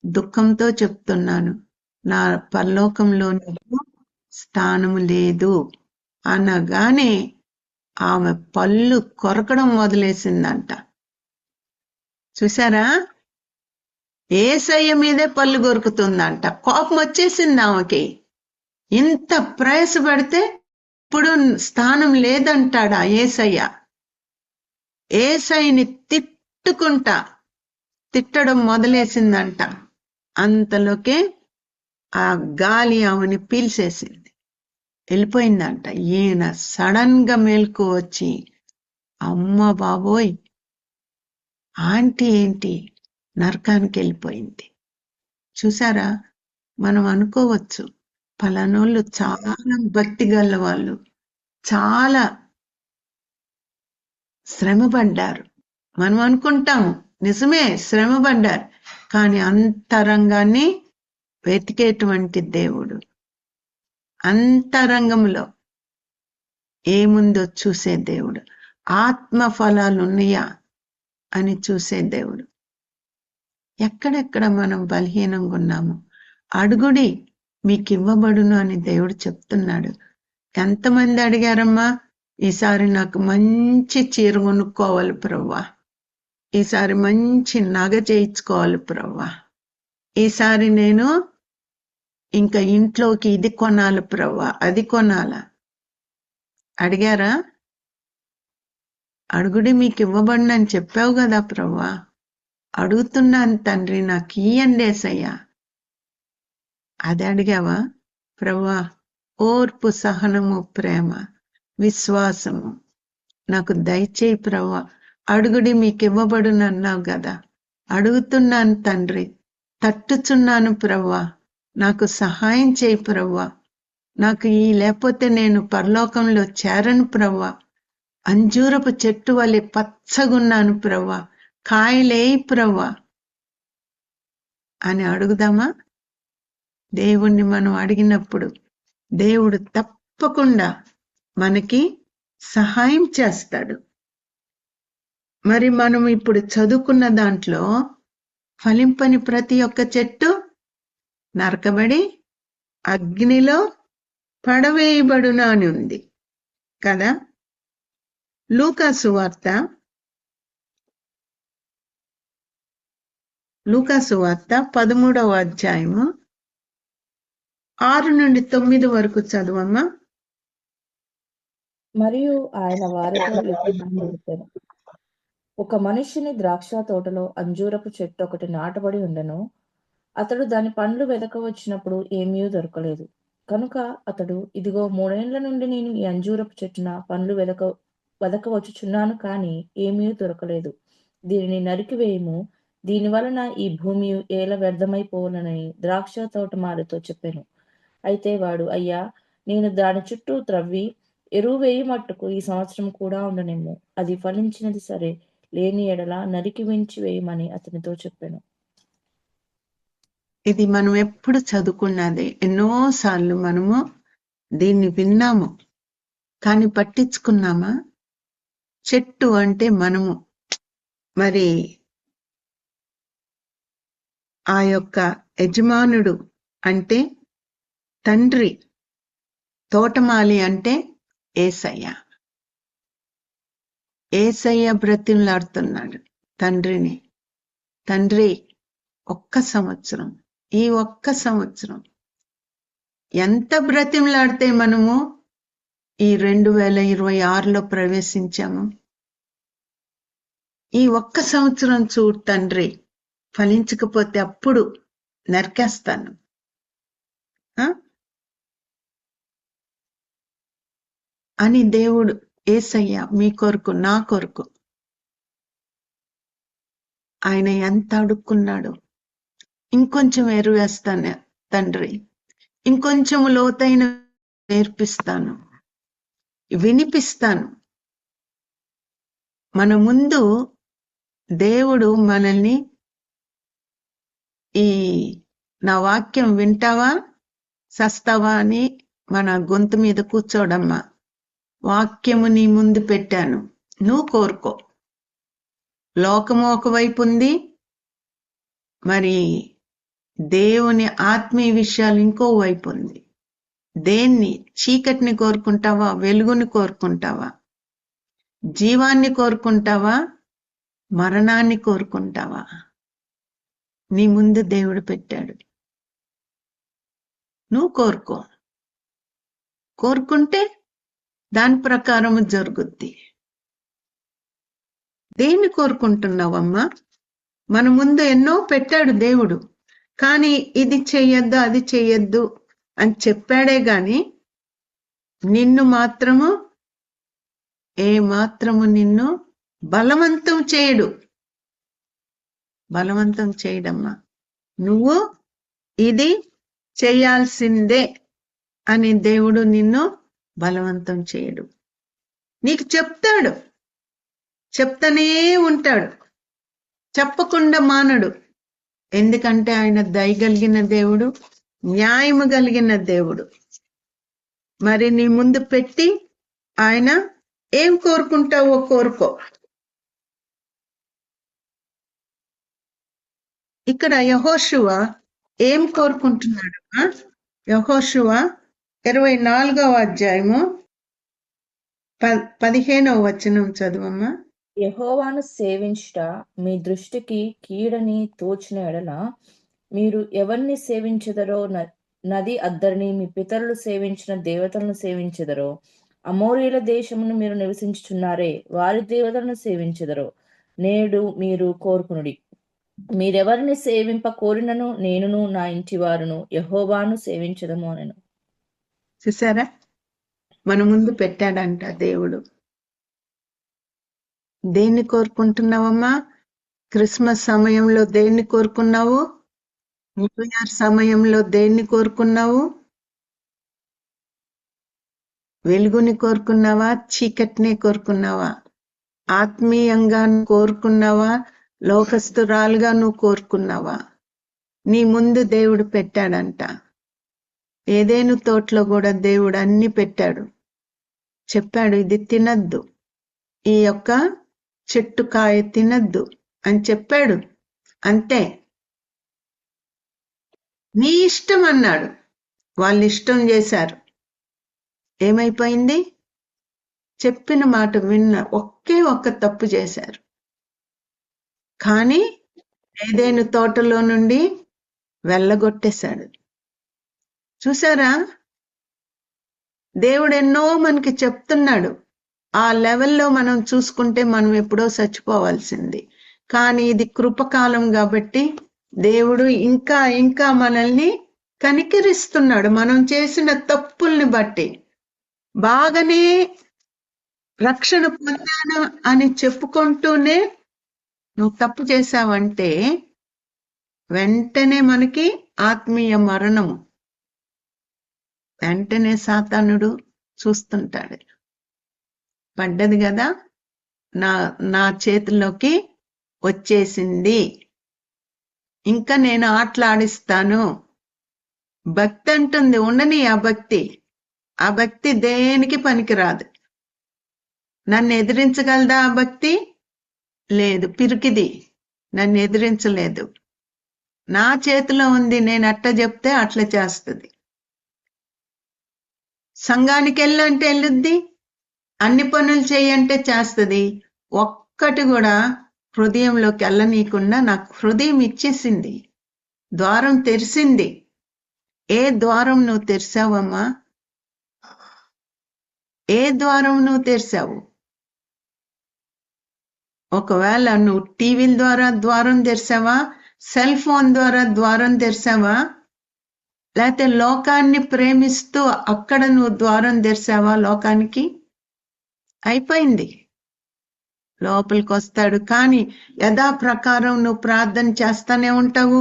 దుఃఖంతో చెప్తున్నాను, నా పరలోకంలో నీకు స్థానము లేదు అనగానే ఆమె పళ్ళు కొరకడం మొదలేసిందంట. చూసారా? యేసయ్య మీదే పళ్ళు కొరుకుతుందంట. కోపం వచ్చేసింది ఆమెకి. ఇంత ప్రయాసపడితే ఇప్పుడు స్థానం లేదంటాడా యేసయ్య? యేసయ్యని తిట్టడం మొదలేసిందంట. అంతలోకే ఆ గాలి ఆమెని పీల్చేసింది, వెళ్ళిపోయిందంట. ఈయన సడన్ గా మేల్కు వచ్చి, అమ్మ బాబోయ్, ఆంటీ ఏంటి నరకానికి వెళ్ళిపోయింది. చూసారా? మనం అనుకోవచ్చు పలానోళ్ళు చాలా భక్తి గల వాళ్ళు, చాలా శ్రమపడ్డారు. మనం అనుకుంటాము, నిజమే శ్రమపడ్డారు, కానీ అంతరంగాన్ని వెతికేటువంటి దేవుడు, అంతరంగంలో ఏముందో చూసే దేవుడు, ఆత్మ ఫలాలు ఉన్నాయా అని చూసే దేవుడు. ఎక్కడెక్కడ మనం బలహీనంగా ఉన్నాము అడుగుడి, మీకు ఇవ్వబడును అని దేవుడు చెప్తున్నాడు. ఎంతమంది అడిగారమ్మా, ఈసారి నాకు మంచి చీర కొనుక్కోవాలి ప్రభువా, ఈసారి మంచి నగ చేయించుకోవాలి ప్రభువా, ఈసారి నేను ఇంకా ఇంట్లోకి ఇది కొనాలి ప్రభువా, అది కొనాలా? అడిగారా? అడుగుడి మీకు ఇవ్వబడినని చెప్పావు కదా ప్రభువా. అడుగుతున్నాను తండ్రి, నాకు ఇయ్యండి యేసయ్యా. అది అడిగావా? ప్రభువా, ఓర్పు, సహనము, ప్రేమ, విశ్వాసము నాకు దయచేయి ప్రభువా. అడుగుడి మీకు ఇవ్వబడును అన్నావు కదా. అడుగుతున్నాను తండ్రి, తట్టుచున్నాను ప్రభువా, నాకు సహాయం చేయి ప్రభువా. నాకు లేకపోతే నేను పరలోకంలో చేరను ప్రభువా. అంజూరపు చెట్టు వలె పచ్చగున్నాను ప్రభువా, కాయలేయి ప్రభువా అని అడుగుదామా? దేవుణ్ణి మనం అడిగినప్పుడు దేవుడు తప్పకుండా మనకి సహాయం చేస్తాడు. మరి మనం ఇప్పుడు చదువుకున్న దాంట్లో ఫలింపని ప్రతి ఒక్క చెట్టు నరకబడి అగ్నిలో పడవేయబడును అని ఉంది కదా. లూకా సువార్త 13వ అధ్యాయము 6 నుండి 9 వరకు చదువమ్మా. మరియు ఆయన వారితో చెప్పాను, ఒక మనుష్యుని ద్రాక్ష తోటలో అంజూరపు చెట్టు ఒకటి నాటబడి ఉండెను. అతడు దాని పండ్లు వెదక వచ్చినప్పుడు ఏమీ దొరకలేదు. కనుక అతడు, ఇదిగో 3 ఏండ్ల నుండి నేను ఈ అంజూరపు చెట్టున పండ్లు వెదక వచ్చుచున్నాను, కానీ ఏమీ దొరకలేదు. దీనిని నరికివేయము, దీని వలన ఈ భూమి ఏల వ్యర్థమైపోవునని ద్రాక్ష తోటమాలితో చెప్పాను. అయితే వాడు, అయ్యా, నేను దాని చుట్టూ త్రవ్వి ఎరువు వేయి మట్టుకు ఈ సంవత్సరం కూడా ఉండనేమో. అది ఫలించినది సరే, లేని ఎడల నరికి వెంచి వేయమని అతనితో చెప్పాను. ఇది మనం ఎప్పుడు చదువుకున్నది, ఎన్నోసార్లు మనము దీన్ని విన్నాము, కానీ పట్టించుకున్నామా? చెట్టు అంటే మనము, మరి ఆ యొక్క యజమానుడు అంటే తండ్రి, తోటమాలి అంటే యేసయ్య. యేసయ్య బ్రతిమలాడుతున్నాడు తండ్రిని, తండ్రి ఒక్క సంవత్సరం, ఈ ఒక్క సంవత్సరం ఎంత బ్రతిమలాడితే మనము ఈ 2026లో ప్రవేశించాము. ఈ ఒక్క సంవత్సరం చూడు తండ్రి, ఫలించకపోతే అప్పుడు నరికేస్తాను అని దేవుడు యేసయ్య మీ కొరకు, నా కొరకు ఆయన ఎంత అడుక్కున్నాడు. ఇంకొంచెం ఎరువేస్తాను తండ్రి, ఇంకొంచెం లోతైన నేర్పిస్తాను, వినిపిస్తాను. మన ముందు దేవుడు మనల్ని ఈ నా వాక్యం వింటావా సస్తావా అని మన గొంతు మీద కూర్చోడమ్మా. వాక్యము నీ ముందు పెట్టాను, నువ్వు కోరుకో. లోకము ఒకవైపు ఉంది, మరి దేవుని ఆత్మీయ విషయాలు ఇంకో వైపు ఉంది. దేన్ని? చీకటిని కోరుకుంటావా, వెలుగుని కోరుకుంటావా? జీవాన్ని కోరుకుంటావా, మరణాన్ని కోరుకుంటావా? నీ ముందు దేవుడు పెట్టాడు, నువ్వు కోరుకో. కోరుకుంటే దాని ప్రకారము జరుగుద్ది. దేన్ని కోరుకుంటున్నావమ్మా? మన ముందు ఎన్నో పెట్టాడు దేవుడు, కానీ ఇది చెయ్యొద్దు అది చెయ్యొద్దు అని చెప్పాడే గాని నిన్ను మాత్రము మాత్రము నిన్ను బలవంతం చేయడు. బలవంతం చేయడమ్మా. నువ్వు ఇది చేయాల్సిందే అని దేవుడు నిన్ను బలవంతం చేయడు. నీకు చెప్తాడు, చెప్తానే ఉంటాడు, చెప్పకుండా మానడు. ఎందుకంటే ఆయన దయగలిగిన దేవుడు, న్యాయము కలిగిన దేవుడు. మరి నీ ముందు పెట్టి ఆయన ఏం కోరుకుంటావో కోరుకో. ఇక్కడ యెహోషువ ఏం కోరుకుంటున్నాడు? యెహోషువ 24వ అధ్యాయము 15వ వచనం చదువమ్మా. యెహోవాను సేవించుట మీ దృష్టికి కీడని తోచిన ఎడల మీరు ఎవరిని సేవించెదరో నది అద్దరిని మీ పితరులు సేవించిన దేవతలను సేవించెదరో. అమోరీల దేశమును మీరు నివసించుచున్నారే, వారి దేవతలను సేవించెదరో. నేడు మీరు కోరుకునుడి, మీరెవరిని సేవింప కోరినను నేనును నా ఇంటి వారును యెహోవాను సేవించదము అనెను. చూసారా, మన ముందు పెట్టాడంట దేవుడు. దేన్ని కోరుకుంటున్నావమ్మా? క్రిస్మస్ సమయంలో దేన్ని కోరుకున్నావు? న్యూ ఇయర్ సమయంలో దేన్ని కోరుకున్నావు? వెలుగుని కోరుకున్నావా, చీకటిని కోరుకున్నావా? ఆత్మీయంగా కోరుకున్నావా, లోకస్తురాలుగా నువ్వు కోరుకున్నావా? నీ ముందు దేవుడు పెట్టాడంట. ఏదేను తోటలో కూడా దేవుడు అన్ని పెట్టాడు, చెప్పాడు ఇది తినద్దు, ఈ యొక్క చెట్టు కాయ తినద్దు అని చెప్పాడు. అంతే, నీ ఇష్టం అన్నాడు. వాళ్ళు ఇష్టం చేశారు. ఏమైపోయింది? చెప్పిన మాట విన్న ఒకే ఒక్క తప్పు చేశారు. కానీ ఏదేను తోటలో నుండి వెళ్ళగొట్టేశాడు. చూసారా, దేవుడు ఎన్నో మనకి చెప్తున్నాడు. ఆ లెవెల్లో మనం చూసుకుంటే మనం ఎప్పుడో చచ్చిపోవాల్సింది. కానీ ఇది కృపకాలం కాబట్టి దేవుడు ఇంకా ఇంకా మనల్ని కనికరిస్తున్నాడు. మనం చేసిన తప్పుల్ని బట్టి బాగానే రక్షణ పొందాను అని చెప్పుకుంటూనే నువ్వు తప్పు చేశావంటే వెంటనే మనకి ఆత్మీయ మరణము. వెంటనే సాతానుడు చూస్తుంటాడు, పడ్డది కదా, నా చేతిలోకి వచ్చేసింది, ఇంకా నేను ఆటలాడిస్తాను. భక్తి అంటుంది, ఉండని ఆ భక్తి. ఆ భక్తి దేనికి పనికిరాదు. నన్ను ఎదిరించగలదా ఆ భక్తి? లేదు, పిరికిది, నన్ను ఎదిరించలేదు. నా చేతిలో ఉంది, నేను అట్లా చెప్తే అట్లా చేస్తుంది. సంఘానికి వెళ్ళంటే వెళ్ళుద్ది, అన్ని పనులు చేయంటే చేస్తుంది. ఒక్కటి కూడా హృదయంలోకి వెళ్ళనీయకుండా నాకు హృదయం ఇచ్చేసింది, ద్వారం తెరిసింది. ఏ ద్వారం నువ్వు తెరిచావమ్మా? ఏ ద్వారం నువ్వు తెరిచావు? ఒకవేళ నువ్వు టీవీల ద్వారా ద్వారం తెరిచావా, సెల్ ఫోన్ ద్వారా ద్వారం తెరిచావా, లేకపోతే లోకాన్ని ప్రేమిస్తూ అక్కడ నువ్వు ద్వారం తెరిచావా లోకానికి? అయిపోయింది. లోపలికి వస్తాడు. కానీ యథాప్రకారం నువ్వు ప్రార్థన చేస్తానే ఉంటావు,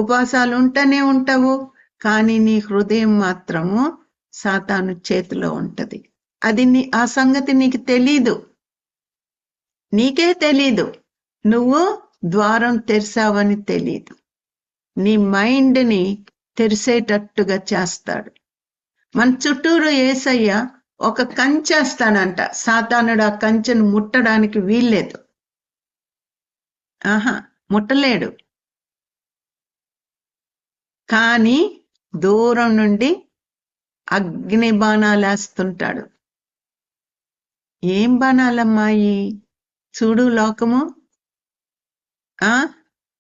ఉపవాసాలు ఉంటూనే ఉంటావు. కానీ నీ హృదయం మాత్రము సాతాను చేతిలో ఉంటది. అది ఆ సంగతి నీకు తెలీదు. నీకే తెలీదు. నువ్వు ద్వారం తెరిచావని తెలీదు. నీ మైండ్ని తెరిసేటట్టుగా చేస్తాడు. మన చుట్టూరు యేసయ్య ఒక కంచేస్తానంట. సాతానుడు ఆ కంచెను ముట్టడానికి వీల్లేదు. ముట్టలేడు. కానీ దూరం నుండి అగ్ని బాణాలేస్తుంటాడు. ఏం బాణాలమ్మాయి? చూడు లోకము,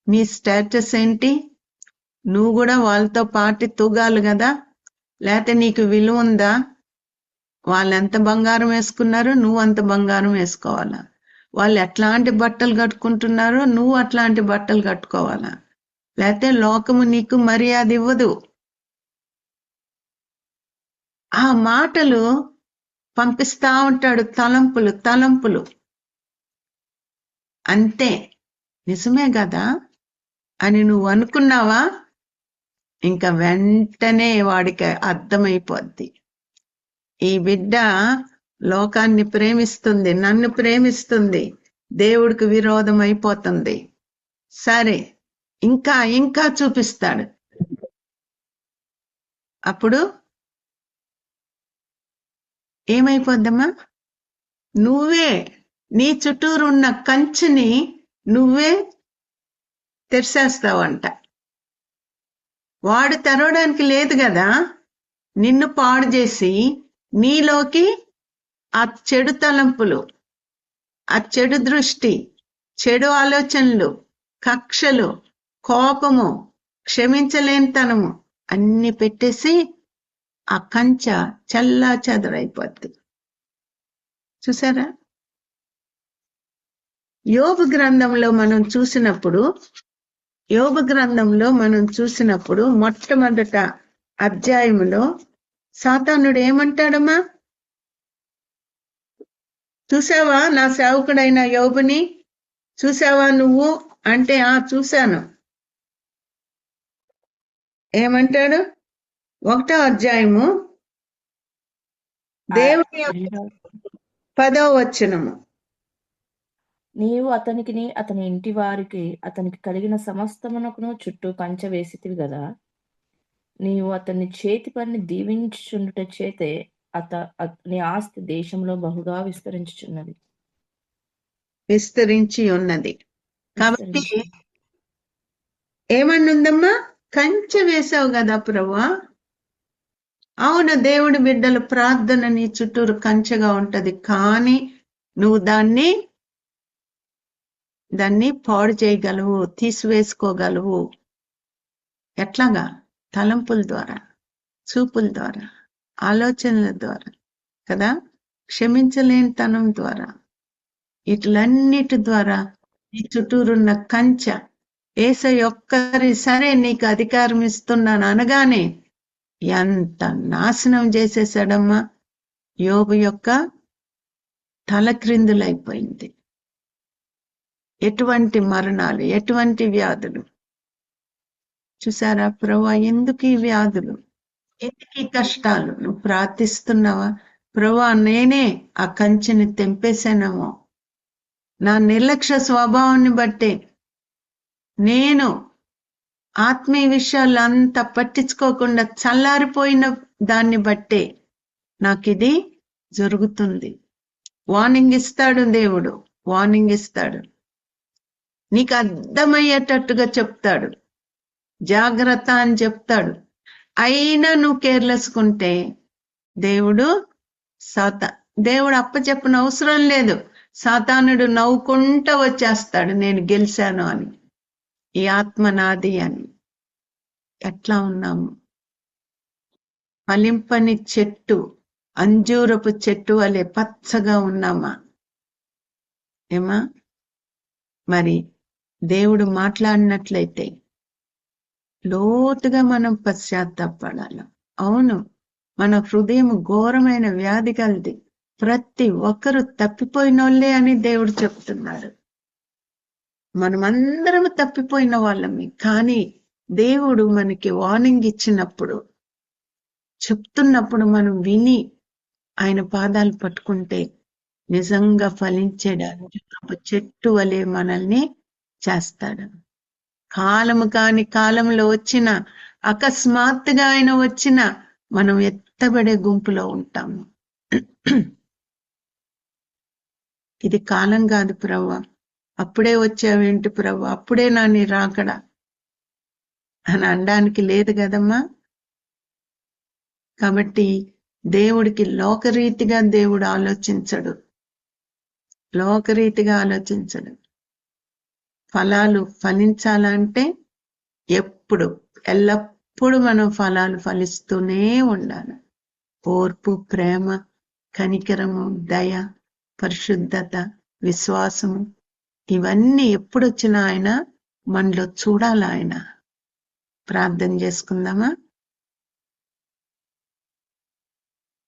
నీ స్టేటస్ ఏంటి? నువ్వు కూడా వాళ్ళతో పాటు తూగాలి కదా, లేకపోతే నీకు విలువ ఉందా? వాళ్ళు ఎంత బంగారం వేసుకున్నారో నువ్వు అంత బంగారం వేసుకోవాలా? వాళ్ళు ఎట్లాంటి బట్టలు కట్టుకుంటున్నారో నువ్వు అట్లాంటి బట్టలు కట్టుకోవాలా? లేకపోతే లోకము నీకు మర్యాద ఇవ్వదు. ఆ మాటలు పంపిస్తా ఉంటాడు. తలంపులు. అంతే, నిజమే కదా అని నువ్వు అనుకున్నావా? ఇంకా వెంటనే వాడికి అర్థమైపోద్ది. ఈ బిడ్డ లోకాన్ని ప్రేమిస్తుంది, నన్ను ప్రేమిస్తుంది, దేవుడికి విరోధం అయిపోతుంది. సరే, ఇంకా చూపిస్తాడు. అప్పుడు ఏమైపోద్దమ్మా? నువ్వే నీ చుట్టూరు ఉన్న కంచెని నువ్వే తెరిచేస్తావంట. వాడు తెరవడానికి లేదు కదా. నిన్ను పాడు చేసి నీలోకి ఆ చెడు తలంపులు, ఆ చెడు దృష్టి, చెడు ఆలోచనలు, కక్షలు, కోపము, క్షమించలేనితనము అన్ని పెట్టేసి ఆ కంచె చల్లా చెదరైపోద్ది. చూసారా? యోబు గ్రంథంలో మనం చూసినప్పుడు మొట్టమొదట అధ్యాయములో సాతానుడు ఏమంటాడమ్మా? చూసావా నా సేవకుడైన యోబుని? చూసావా నువ్వు అంటే చూశాను. ఏమంటాడు? 1వ అధ్యాయము దేవుని 10వ వచనము. నీవు అతనికిని అతని ఇంటి వారికి అతనికి కలిగిన సమస్తమునకును చుట్టూ కంచె వేసితివి గదా. నీవు అతని చేతి పని దీవించుచుండుట చేతే నీ ఆస్తి దేశంలో బహుగా విస్తరించి ఉన్నది. కాబట్టి ఏమన్నుందమ్మా? కంచె వేసావు కదా ప్రభువా. అవును, దేవుడి బిడ్డల ప్రార్థన నీ చుట్టూరు కంచెగా ఉంటది. కానీ నువ్వు దాన్ని పాడు చేయగలవు, తీసివేసుకోగలవు. ఎట్లాగా? తలంపుల ద్వారా, చూపుల ద్వారా, ఆలోచనల ద్వారా కదా, క్షమించలేనితనం ద్వారా, ఇట్లన్నిటి ద్వారా నీ చుట్టూరున్న కంచె యేసయ్య ఒక్కరి సరే నీకు అధికారం ఇస్తున్నాను అనగానే ఎంత నాశనం చేసేసాడమ్మా. యోబు యొక్క తలక్రిందులైపోయింది. ఎటువంటి మరణాలు, ఎటువంటి వ్యాధులు. చూసారా? ప్రభువా, ఎందుకు ఈ వ్యాధులు, ఎందుకు ఈ కష్టాలు? నువ్వు ప్రార్థిస్తున్నావా? ప్రభువా, నేనే ఆ కంచెని తెంపేశానేమో, నా నిర్లక్ష్య స్వభావాన్ని బట్టే, నేను ఆత్మీయ విషయాలు అంతా పట్టించుకోకుండా చల్లారిపోయిన దాన్ని బట్టే నాకిది జరుగుతుంది. వార్నింగ్ ఇస్తాడు దేవుడు, వార్నింగ్ ఇస్తాడు. నీకు అర్థమయ్యేటట్టుగా చెప్తాడు, జాగ్రత్త అని చెప్తాడు. అయినా నువ్వు కేర్లెస్కుంటే దేవుడు అప్పచెప్పన అవసరం లేదు. సాతానుడు నవ్వుకుంటా వచ్చేస్తాడు, నేను గెలిచాను అని, ఈ ఆత్మ నాది అని. ఎట్లా ఉన్నాము? ఫలింపని చెట్టు, అంజూరపు చెట్టు వలె పచ్చగా ఉన్నామా? ఏమా? మరి దేవుడు మాట్లాడినట్లయితే లోతుగా మనం పశ్చాత్తాపడాలి. అవును, మన హృదయం ఘోరమైన వ్యాధి కలది. ప్రతి ఒక్కరు తప్పిపోయినోళ్ళే అని దేవుడు చెప్తున్నాడు. మనమందరం తప్పిపోయిన వాళ్ళమే. కానీ దేవుడు మనకి వార్నింగ్ ఇచ్చినప్పుడు, చెప్తున్నప్పుడు మనం విని ఆయన పాదాలు పట్టుకుంటే నిజంగా ఫలించడానికి ఒక చెట్టు వలె మనల్ని చేస్తాడు. కాలము కాని కాలంలో వచ్చిన, అకస్మాత్తుగా ఆయన వచ్చిన మనం ఎత్తబడే గుంపులో ఉంటాము. ఇది కాలం కాదు ప్రభువా, అప్పుడే వచ్చావేంటి ప్రభువా, అప్పుడే నా నీ రాకడా అని అనడానికి లేదు కదమ్మా. కాబట్టి దేవుడికి లోకరీతిగా దేవుడు ఆలోచించడు, లోకరీతిగా ఆలోచించడు. ఫలాలు ఫలించాలంటే ఎప్పుడు ఎల్లప్పుడూ మనం ఫలాలు ఫలిస్తూనే ఉండాలి. ఓర్పు, ప్రేమ, కనికరము, దయ, పరిశుద్ధత, విశ్వాసము, ఇవన్నీ ఎప్పుడొచ్చినా ఆయన మనలో చూడాలి. ఆయన ప్రార్థన చేసుకుందామా?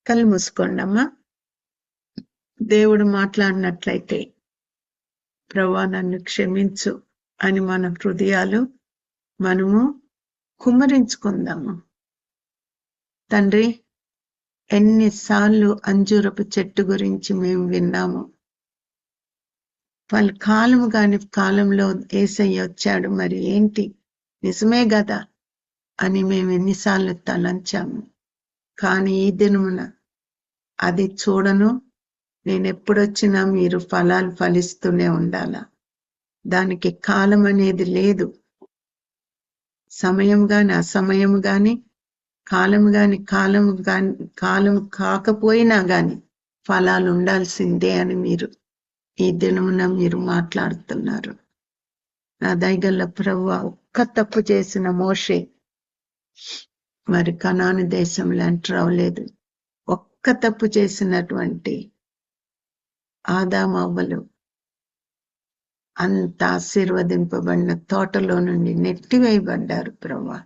కళ్ళు మూసుకోండమ్మా. దేవుడు మాట్లాడినట్లయితే ప్రభువా నన్ను క్షమించు అని మన హృదయాలు మనము కుమ్మరించుకుందాము. తండ్రి, ఎన్నిసార్లు అంజూరపు చెట్టు గురించి మేము విన్నాము. వాళ్ళ కాలము కాని కాలంలో యేసయ్య వచ్చాడు, మరి ఏంటి నిజమే కదా అని మేము ఎన్నిసార్లు తలంచాము. కానీ ఈ దినమున అది చూడను, నేను ఎప్పుడొచ్చినా మీరు ఫలాలు ఫలిస్తూనే ఉండాలా. దానికి కాలం అనేది లేదు. సమయం గాని అసమయం గాని, కాలం కాకపోయినా గాని ఫలాలు ఉండాల్సిందే అని మీరు ఈ దినమున మీరు మాట్లాడుతున్నారు. నా దయగల ప్రభువా, ఒక్క తప్పు చేసిన మోషే మరి కనాను దేశంలో ఎంటర్ అవ్వలేదు. ఒక్క తప్పు చేసినటువంటి ఆదామవ్వలు అంత ఆశీర్వదింపబడిన తోటలో నుండి నెట్టివేయబడ్డారు. ప్రభువా,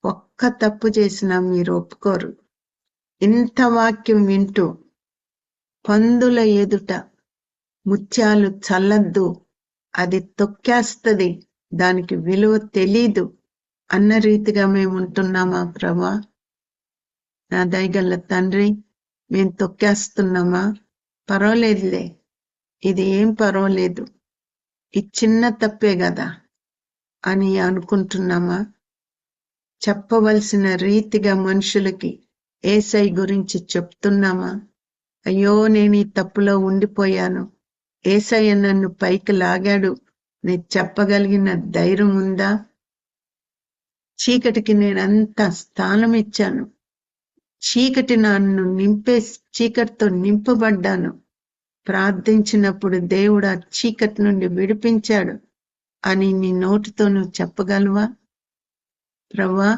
ఒక్క తప్పు చేసినా మీరు ఒప్పుకోరు. ఇంత వాక్యం వింటూ పందుల ఎదుట ముత్యాలు చల్లద్దు, అది తొక్కేస్తది, దానికి విలువ తెలీదు అన్న రీతిగా మేము ఉంటున్నామా ప్రభా? నా దయగల తండ్రి, మేము తొక్కేస్తున్నామా? పర్వాలేదులే, ఇది ఏం పర్వాలేదు, ఈ చిన్న తప్పే కదా అని అనుకుంటున్నామా? చెప్పవలసిన రీతిగా మనుషులకి యేసయ్య గురించి చెప్తున్నామా? అయ్యో నేను ఈ తప్పులో ఉండిపోయాను, యేసయ్య నన్ను పైకి లాగాడు, నేను చెప్పగలిగిన ధైర్యం ఉందా? చీకటికి నేనంత స్థానం ఇచ్చాను, చీకటి నన్ను చీకటితో నింపబడ్డాను, ప్రార్థించినప్పుడు దేవుడు ఆ చీకటి నుండి విడిపించాడు అని నీ నోటితో నువ్వు చెప్పగలవా? ప్రభువా,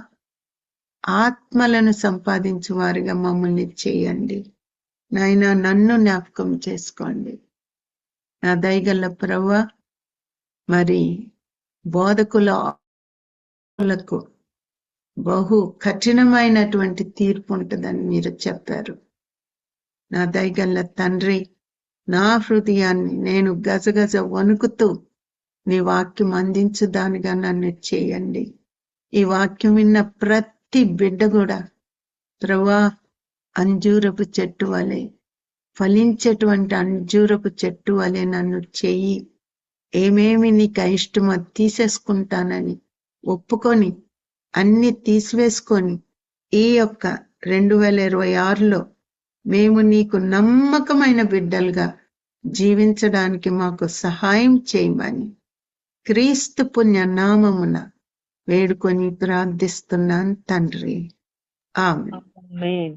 ఆత్మలను సంపాదించు వారిగా మమ్మల్ని చేయండి నాయనా. నన్ను జ్ఞాపకం చేసుకోండి నా దయగల ప్రభువా. మరి బోధకులకు బహు కఠినమైనటువంటి తీర్పు ఉంటుందని మీరు చెప్పారు. నా దయగల తండ్రి, నా హృదయాన్ని నేను గజగజ వణుకుతూ నీ వాక్యం అందించుదానిగా నన్ను చేయండి. ఈ వాక్యం విన్న ప్రతి బిడ్డ కూడా ప్రభువా, అంజూరపు చెట్టు వలె, ఫలించేటువంటి అంజూరపు చెట్టు వలె నన్ను చెయ్యి. ఏమేమి నీకు ఇష్టమో తీసేసుకుంటానని ఒప్పుకొని అన్ని తీసివేసుకొని ఈ యొక్క 2026లో మేము నీకు నమ్మకమైన బిడ్డలుగా జీవించడానికి మాకు సహాయం చేయమని క్రీస్తు పుణ్య నామమున వేడుకొని ప్రార్థిస్తున్నాను తండ్రి. ఆమేన్.